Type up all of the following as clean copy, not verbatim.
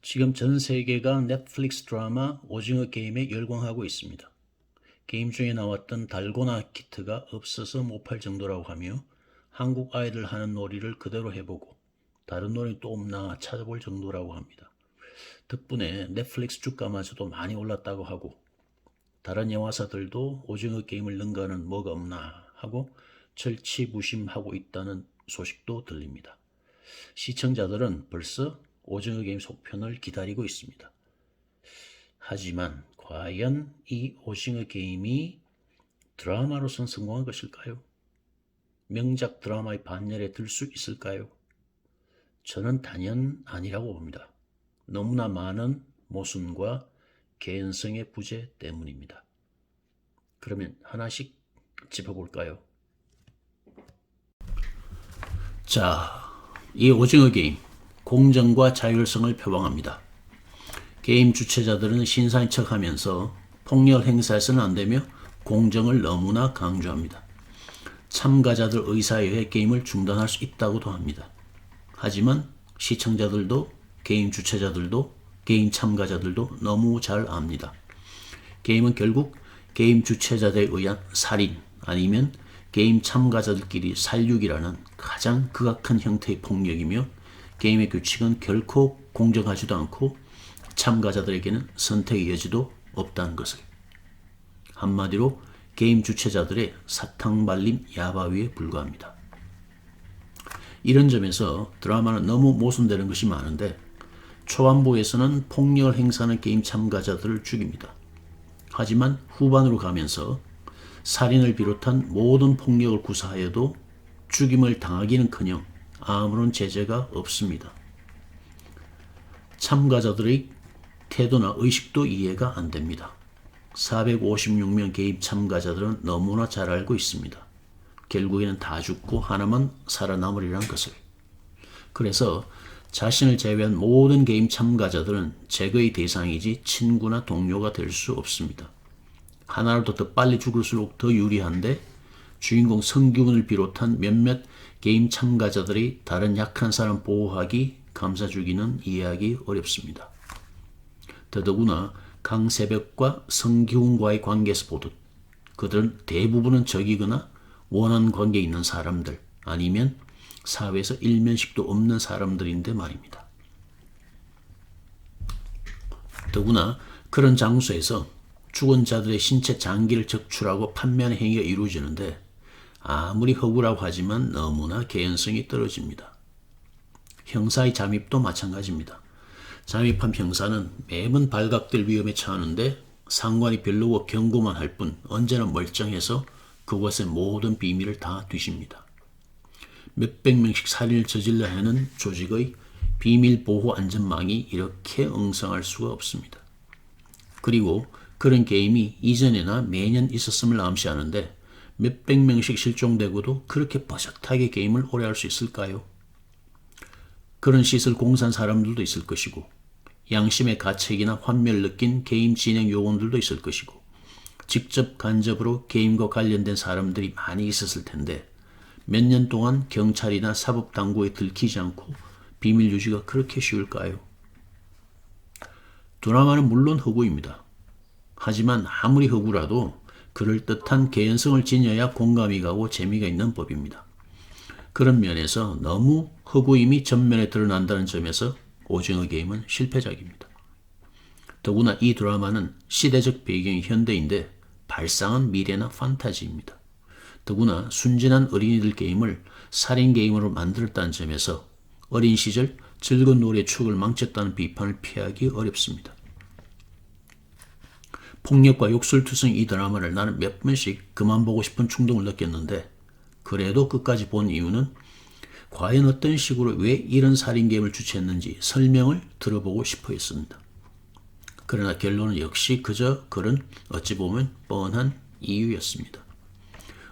지금 전 세계가 넷플릭스 드라마 오징어 게임에 열광하고 있습니다. 게임 중에 나왔던 달고나 키트가 없어서 못 팔 정도라고 하며 한국 아이들 하는 놀이를 그대로 해보고 다른 놀이 또 없나 찾아볼 정도라고 합니다. 덕분에 넷플릭스 주가마저도 많이 올랐다고 하고 다른 영화사들도 오징어 게임을 능가하는 뭐가 없나 하고 절치부심하고 있다는 소식도 들립니다. 시청자들은 벌써 오징어 게임 속편을 기다리고 있습니다. 하지만 과연 이 오징어 게임이 드라마로선 성공한 것일까요? 명작 드라마의 반열에 들 수 있을까요? 저는 단연 아니라고 봅니다. 너무나 많은 모순과 개연성의 부재 때문입니다. 그러면 하나씩 짚어볼까요? 자, 이 오징어 게임 공정과 자율성을 표방합니다. 게임 주최자들은 신사인 척하면서 폭력 행사해서는 안 되며 공정을 너무나 강조합니다. 참가자들 의사에 의해 게임을 중단할 수 있다고도 합니다. 하지만 시청자들도 게임 주최자들도 게임 참가자들도 너무 잘 압니다. 게임은 결국 게임 주최자들에 의한 살인 아니면 게임 참가자들끼리 살육이라는 가장 극악한 형태의 폭력이며 게임의 규칙은 결코 공정하지도 않고 참가자들에게는 선택의 여지도 없다는 것을. 한마디로 게임 주최자들의 사탕 발림 야바위에 불과합니다. 이런 점에서 드라마는 너무 모순되는 것이 많은데 초반부에서는 폭력을 행사하는 게임 참가자들을 죽입니다. 하지만 후반으로 가면서 살인을 비롯한 모든 폭력을 구사하여도 죽임을 당하기는커녕 아무런 제재가 없습니다. 참가자들의 태도나 의식도 이해가 안 됩니다. 456명 게임 참가자들은 너무나 잘 알고 있습니다. 결국에는 다 죽고 하나만 살아남으리란 것을. 그래서 자신을 제외한 모든 게임 참가자들은 제거의 대상이지 친구나 동료가 될 수 없습니다. 하나라도 더 빨리 죽을수록 더 유리한데 주인공 성규군을 비롯한 몇몇 게임 참가자들이 다른 약한 사람 보호하기, 감싸주기는 이해하기 어렵습니다. 더더구나 강세벽과 성기훈과의 관계에서 보듯 그들은 대부분은 적이거나 원한 관계에 있는 사람들 아니면 사회에서 일면식도 없는 사람들인데 말입니다. 더구나 그런 장소에서 죽은 자들의 신체 장기를 적출하고 판매하는 행위가 이루어지는데 아무리 허구라고 하지만 너무나 개연성이 떨어집니다. 형사의 잠입도 마찬가지입니다. 잠입한 형사는 매번 발각될 위험에 처하는데 상관이 별로 없고 경고만 할 뿐 언제나 멀쩡해서 그곳의 모든 비밀을 다 뒤집니다. 몇백 명씩 살인을 저질러 하는 조직의 비밀 보호 안전망이 이렇게 엉성할 수가 없습니다. 그리고 그런 게임이 이전에나 매년 있었음을 암시하는데 몇백 명씩 실종되고도 그렇게 버젓하게 게임을 오래 할 수 있을까요? 그런 시설 공사한 사람들도 있을 것이고 양심의 가책이나 환멸을 느낀 게임 진행 요원들도 있을 것이고 직접 간접으로 게임과 관련된 사람들이 많이 있었을 텐데 몇 년 동안 경찰이나 사법당국에 들키지 않고 비밀 유지가 그렇게 쉬울까요? 드라마는 물론 허구입니다. 하지만 아무리 허구라도 그럴듯한 개연성을 지녀야 공감이 가고 재미가 있는 법입니다. 그런 면에서 너무 허구임이 전면에 드러난다는 점에서 오징어 게임은 실패작입니다. 더구나 이 드라마는 시대적 배경이 현대인데 발상은 미래나 판타지입니다. 더구나 순진한 어린이들 게임을 살인 게임으로 만들었다는 점에서 어린 시절 즐거운 놀이의 추억을 망쳤다는 비판을 피하기 어렵습니다. 폭력과 욕설투성 이 드라마를 나는 몇 번씩 그만 보고 싶은 충동을 느꼈는데 그래도 끝까지 본 이유는 과연 어떤 식으로 왜 이런 살인 게임을 주최했는지 설명을 들어보고 싶어 했습니다. 그러나 결론은 역시 그저 그런 어찌 보면 뻔한 이유였습니다.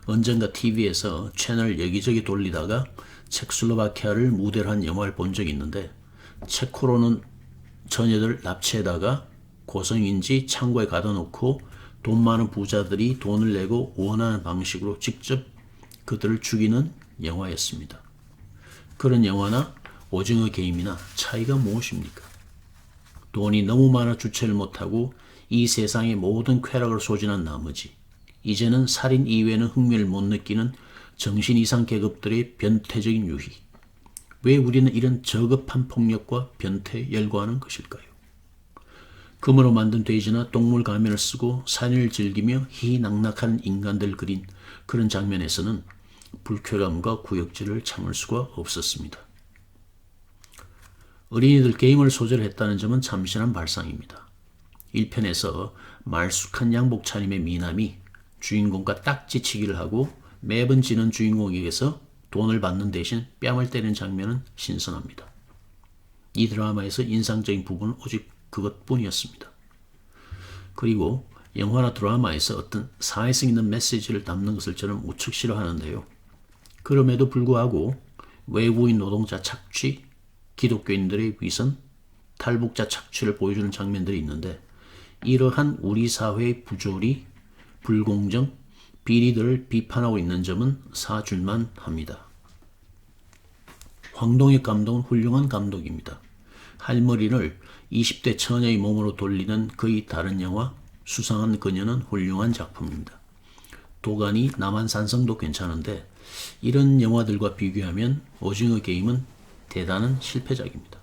언젠가 TV에서 채널 여기저기 돌리다가 체코슬로바키아를 무대로 한 영화를 본 적이 있는데 체코로는 처녀들 납치에다가 고성인지 창고에 가둬 놓고 돈 많은 부자들이 돈을 내고 원하는 방식으로 직접 그들을 죽이는 영화였습니다. 그런 영화나 오징어 게임이나 차이가 무엇입니까? 돈이 너무 많아 주체를 못하고 이 세상의 모든 쾌락을 소진한 나머지 이제는 살인 이외에는 흥미를 못 느끼는 정신 이상 계급들의 변태적인 유희. 왜 우리는 이런 저급한 폭력과 변태에 열광하는 것일까요? 금으로 만든 돼지나 동물 가면을 쓰고 살인을 즐기며 희낙낙하는 인간들 그린 그런 장면에서는 불쾌감과 구역질을 참을 수가 없었습니다. 어린이들 게임을 소재로 했다는 점은 참신한 발상입니다. 1편에서 말쑥한 양복 차림의 미남이 주인공과 딱지치기를 하고 매번 지는 주인공에게서 돈을 받는 대신 뺨을 때리는 장면은 신선합니다. 이 드라마에서 인상적인 부분은 오직 그것뿐이었습니다. 그리고 영화나 드라마에서 어떤 사회성 있는 메시지를 담는 것을 저는 무척 싫어하는데요. 그럼에도 불구하고 외국인 노동자 착취, 기독교인들의 위선, 탈북자 착취를 보여주는 장면들이 있는데 이러한 우리 사회의 부조리, 불공정, 비리들을 비판하고 있는 점은 사줄만 합니다. 황동혁 감독은 훌륭한 감독입니다. 할머니를 20대 처녀의 몸으로 돌리는 거의 다른 영화 수상한 그녀는 훌륭한 작품입니다. 도가니, 남한산성도 괜찮은데 이런 영화들과 비교하면 오징어 게임은 대단한 실패작입니다.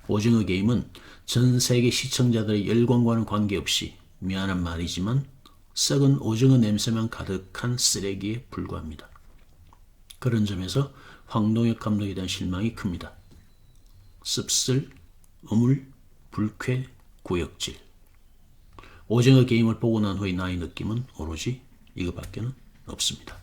오징어 게임은 전 세계 시청자들의 열광과는 관계없이 미안한 말이지만 썩은 오징어 냄새만 가득한 쓰레기에 불과합니다. 그런 점에서 황동혁 감독에 대한 실망이 큽니다. 씁쓸, 음울, 불쾌, 구역질. 오징어 게임을 보고 난 후의 나의 느낌은 오로지 이거밖에는 없습니다.